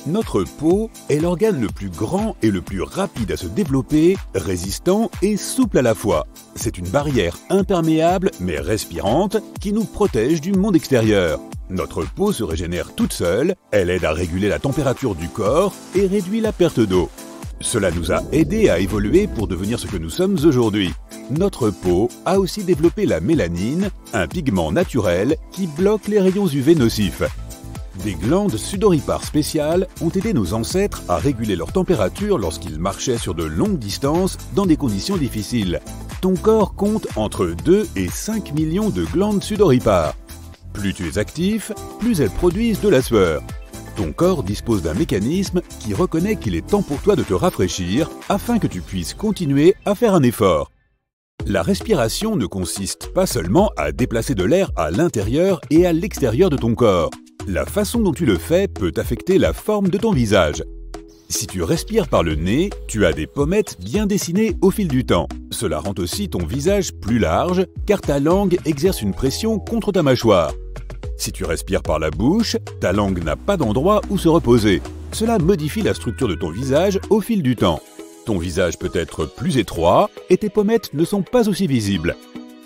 Notre peau est l'organe le plus grand et le plus rapide à se développer, résistant et souple à la fois. C'est une barrière imperméable mais respirante qui nous protège du monde extérieur. Notre peau se régénère toute seule, elle aide à réguler la température du corps et réduit la perte d'eau. Cela nous a aidés à évoluer pour devenir ce que nous sommes aujourd'hui. Notre peau a aussi développé la mélanine, un pigment naturel qui bloque les rayons UV nocifs. Des glandes sudoripares spéciales ont aidé nos ancêtres à réguler leur température lorsqu'ils marchaient sur de longues distances dans des conditions difficiles. Ton corps compte entre 2 et 5 millions de glandes sudoripares. Plus tu es actif, plus elles produisent de la sueur. Ton corps dispose d'un mécanisme qui reconnaît qu'il est temps pour toi de te rafraîchir afin que tu puisses continuer à faire un effort. La respiration ne consiste pas seulement à déplacer de l'air à l'intérieur et à l'extérieur de ton corps. La façon dont tu le fais peut affecter la forme de ton visage. Si tu respires par le nez, tu as des pommettes bien dessinées au fil du temps. Cela rend aussi ton visage plus large car ta langue exerce une pression contre ta mâchoire. Si tu respires par la bouche, ta langue n'a pas d'endroit où se reposer. Cela modifie la structure de ton visage au fil du temps. Ton visage peut être plus étroit et tes pommettes ne sont pas aussi visibles.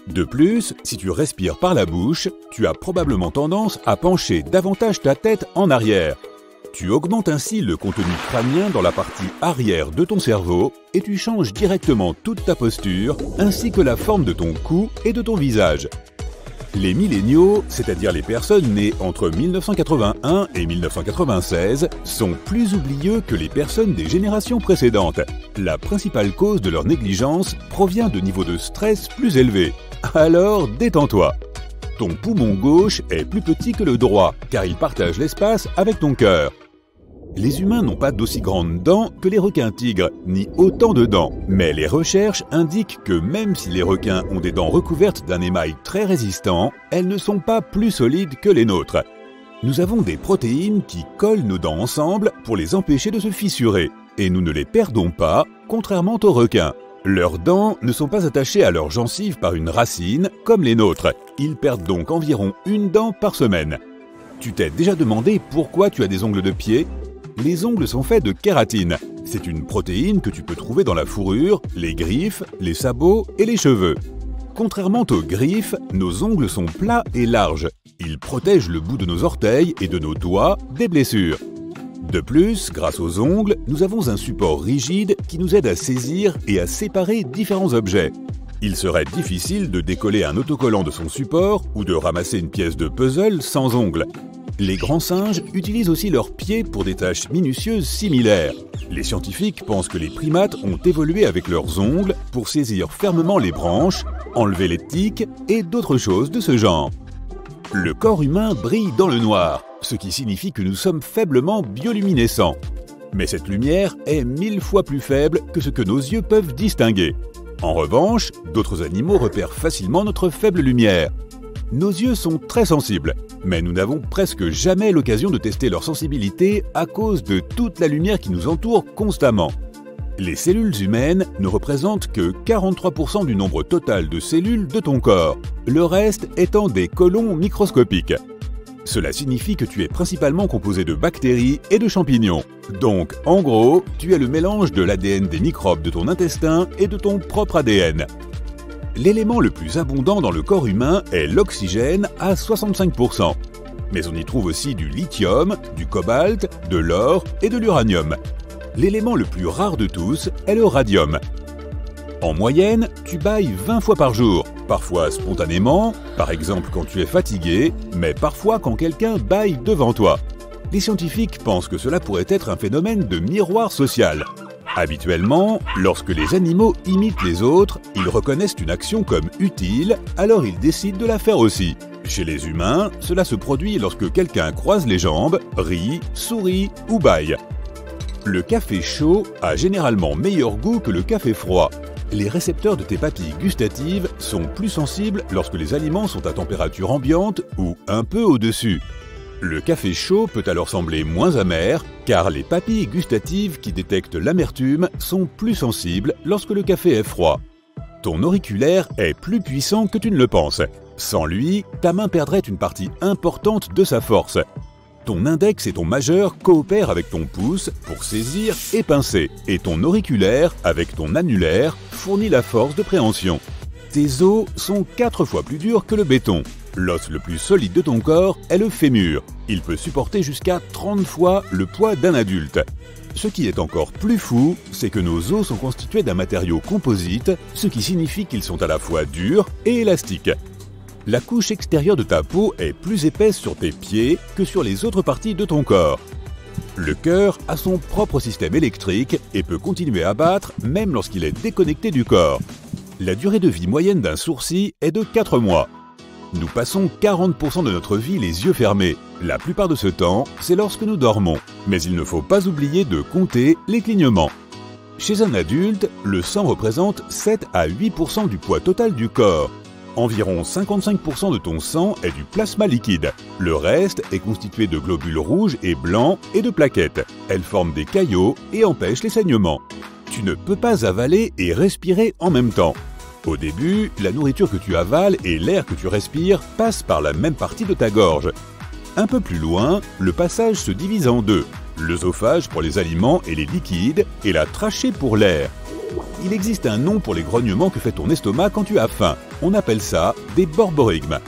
De plus, si tu respires par la bouche, tu as probablement tendance à pencher davantage ta tête en arrière. Tu augmentes ainsi le contenu crânien dans la partie arrière de ton cerveau et tu changes directement toute ta posture ainsi que la forme de ton cou et de ton visage. Les milléniaux, c'est-à-dire les personnes nées entre 1981 et 1996, sont plus oublieux que les personnes des générations précédentes. La principale cause de leur négligence provient de niveaux de stress plus élevés. Alors détends-toi. Ton poumon gauche est plus petit que le droit, car il partage l'espace avec ton cœur. Les humains n'ont pas d'aussi grandes dents que les requins-tigres, ni autant de dents. Mais les recherches indiquent que même si les requins ont des dents recouvertes d'un émail très résistant, elles ne sont pas plus solides que les nôtres. Nous avons des protéines qui collent nos dents ensemble pour les empêcher de se fissurer. Et nous ne les perdons pas, contrairement aux requins. Leurs dents ne sont pas attachées à leurs gencives par une racine, comme les nôtres. Ils perdent donc environ une dent par semaine. Tu t'es déjà demandé pourquoi tu as des ongles de pied ? Les ongles sont faits de kératine. C'est une protéine que tu peux trouver dans la fourrure, les griffes, les sabots et les cheveux. Contrairement aux griffes, nos ongles sont plats et larges. Ils protègent le bout de nos orteils et de nos doigts des blessures. De plus, grâce aux ongles, nous avons un support rigide qui nous aide à saisir et à séparer différents objets. Il serait difficile de décoller un autocollant de son support ou de ramasser une pièce de puzzle sans ongles. Les grands singes utilisent aussi leurs pieds pour des tâches minutieuses similaires. Les scientifiques pensent que les primates ont évolué avec leurs ongles pour saisir fermement les branches, enlever les tiques et d'autres choses de ce genre. Le corps humain brille dans le noir, ce qui signifie que nous sommes faiblement bioluminescents. Mais cette lumière est 1000 fois plus faible que ce que nos yeux peuvent distinguer. En revanche, d'autres animaux repèrent facilement notre faible lumière. Nos yeux sont très sensibles, mais nous n'avons presque jamais l'occasion de tester leur sensibilité à cause de toute la lumière qui nous entoure constamment. Les cellules humaines ne représentent que 43% du nombre total de cellules de ton corps, le reste étant des colons microscopiques. Cela signifie que tu es principalement composé de bactéries et de champignons. Donc, en gros, tu es le mélange de l'ADN des microbes de ton intestin et de ton propre ADN. L'élément le plus abondant dans le corps humain est l'oxygène à 65%. Mais on y trouve aussi du lithium, du cobalt, de l'or et de l'uranium. L'élément le plus rare de tous est le radium. En moyenne, tu bâilles 20 fois par jour, parfois spontanément, par exemple quand tu es fatigué, mais parfois quand quelqu'un bâille devant toi. Les scientifiques pensent que cela pourrait être un phénomène de miroir social. Habituellement, lorsque les animaux imitent les autres, ils reconnaissent une action comme utile, alors ils décident de la faire aussi. Chez les humains, cela se produit lorsque quelqu'un croise les jambes, rit, sourit ou bâille. Le café chaud a généralement meilleur goût que le café froid. Les récepteurs de tes papilles gustatives sont plus sensibles lorsque les aliments sont à température ambiante ou un peu au-dessus. Le café chaud peut alors sembler moins amer, car les papilles gustatives qui détectent l'amertume sont plus sensibles lorsque le café est froid. Ton auriculaire est plus puissant que tu ne le penses. Sans lui, ta main perdrait une partie importante de sa force. Ton index et ton majeur coopèrent avec ton pouce pour saisir et pincer, et ton auriculaire, avec ton annulaire, fournit la force de préhension. Tes os sont 4 fois plus durs que le béton. L'os le plus solide de ton corps est le fémur. Il peut supporter jusqu'à 30 fois le poids d'un adulte. Ce qui est encore plus fou, c'est que nos os sont constitués d'un matériau composite, ce qui signifie qu'ils sont à la fois durs et élastiques. La couche extérieure de ta peau est plus épaisse sur tes pieds que sur les autres parties de ton corps. Le cœur a son propre système électrique et peut continuer à battre même lorsqu'il est déconnecté du corps. La durée de vie moyenne d'un sourcil est de 4 mois. Nous passons 40% de notre vie les yeux fermés. La plupart de ce temps, c'est lorsque nous dormons. Mais il ne faut pas oublier de compter les clignements. Chez un adulte, le sang représente 7 à 8% du poids total du corps. Environ 55% de ton sang est du plasma liquide. Le reste est constitué de globules rouges et blancs et de plaquettes. Elles forment des caillots et empêchent les saignements. Tu ne peux pas avaler et respirer en même temps. Au début, la nourriture que tu avales et l'air que tu respires passent par la même partie de ta gorge. Un peu plus loin, le passage se divise en deux. L'œsophage pour les aliments et les liquides et la trachée pour l'air. Il existe un nom pour les grognements que fait ton estomac quand tu as faim. On appelle ça des borborigmes.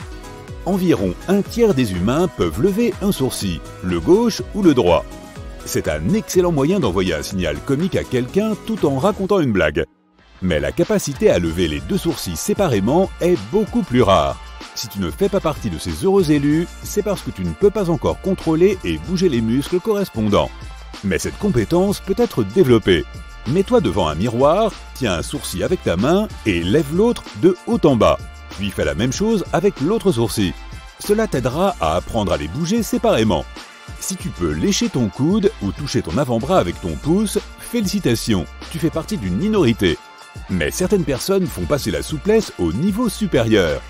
Environ un tiers des humains peuvent lever un sourcil, le gauche ou le droit. C'est un excellent moyen d'envoyer un signal comique à quelqu'un tout en racontant une blague. Mais la capacité à lever les deux sourcils séparément est beaucoup plus rare. Si tu ne fais pas partie de ces heureux élus, c'est parce que tu ne peux pas encore contrôler et bouger les muscles correspondants. Mais cette compétence peut être développée. Mets-toi devant un miroir, tiens un sourcil avec ta main et lève l'autre de haut en bas. Puis fais la même chose avec l'autre sourcil. Cela t'aidera à apprendre à les bouger séparément. Si tu peux lécher ton coude ou toucher ton avant-bras avec ton pouce, félicitations, tu fais partie d'une minorité. Mais certaines personnes font passer la souplesse au niveau supérieur.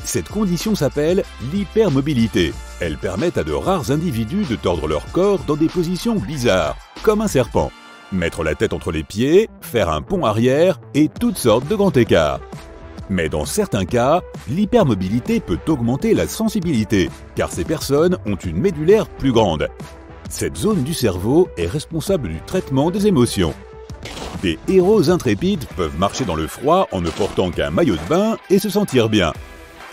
Cette condition s'appelle l'hypermobilité. Elle permet à de rares individus de tordre leur corps dans des positions bizarres, comme un serpent. Mettre la tête entre les pieds, faire un pont arrière et toutes sortes de grands écarts. Mais dans certains cas, l'hypermobilité peut augmenter la sensibilité, car ces personnes ont une médullaire plus grande. Cette zone du cerveau est responsable du traitement des émotions. Des héros intrépides peuvent marcher dans le froid en ne portant qu'un maillot de bain et se sentir bien.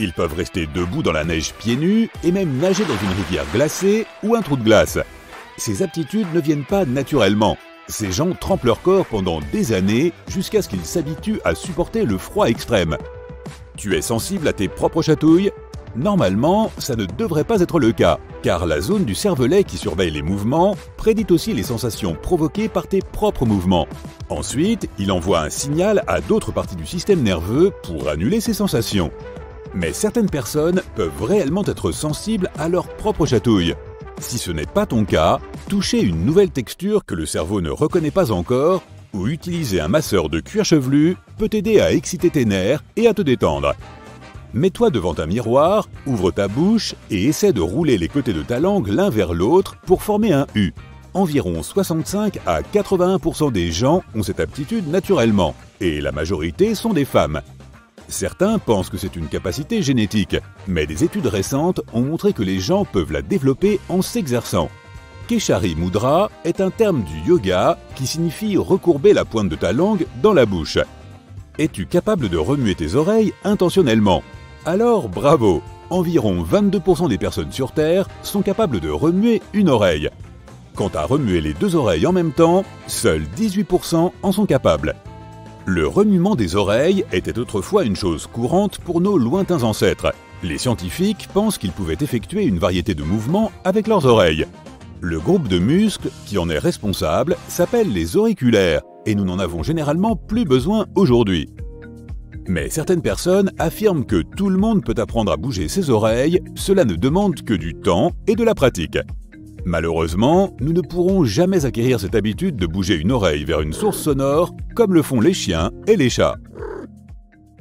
Ils peuvent rester debout dans la neige pieds nus et même nager dans une rivière glacée ou un trou de glace. Ces aptitudes ne viennent pas naturellement. Ces gens trempent leur corps pendant des années jusqu'à ce qu'ils s'habituent à supporter le froid extrême. Tu es sensible à tes propres chatouilles? Normalement, ça ne devrait pas être le cas, car la zone du cervelet qui surveille les mouvements prédit aussi les sensations provoquées par tes propres mouvements. Ensuite, il envoie un signal à d'autres parties du système nerveux pour annuler ces sensations. Mais certaines personnes peuvent réellement être sensibles à leurs propres chatouilles. Si ce n'est pas ton cas, toucher une nouvelle texture que le cerveau ne reconnaît pas encore ou utiliser un masseur de cuir chevelu peut t'aider à exciter tes nerfs et à te détendre. Mets-toi devant un miroir, ouvre ta bouche et essaie de rouler les côtés de ta langue l'un vers l'autre pour former un U. Environ 65 à 81% des gens ont cette aptitude naturellement, et la majorité sont des femmes. Certains pensent que c'est une capacité génétique, mais des études récentes ont montré que les gens peuvent la développer en s'exerçant. Keshari Mudra est un terme du yoga qui signifie recourber la pointe de ta langue dans la bouche. Es-tu capable de remuer tes oreilles intentionnellement? Alors bravo! Environ 22% des personnes sur Terre sont capables de remuer une oreille. Quant à remuer les deux oreilles en même temps, seuls 18% en sont capables. Le remuement des oreilles était autrefois une chose courante pour nos lointains ancêtres. Les scientifiques pensent qu'ils pouvaient effectuer une variété de mouvements avec leurs oreilles. Le groupe de muscles qui en est responsable s'appelle les auriculaires et nous n'en avons généralement plus besoin aujourd'hui. Mais certaines personnes affirment que tout le monde peut apprendre à bouger ses oreilles, cela ne demande que du temps et de la pratique. Malheureusement, nous ne pourrons jamais acquérir cette habitude de bouger une oreille vers une source sonore comme le font les chiens et les chats.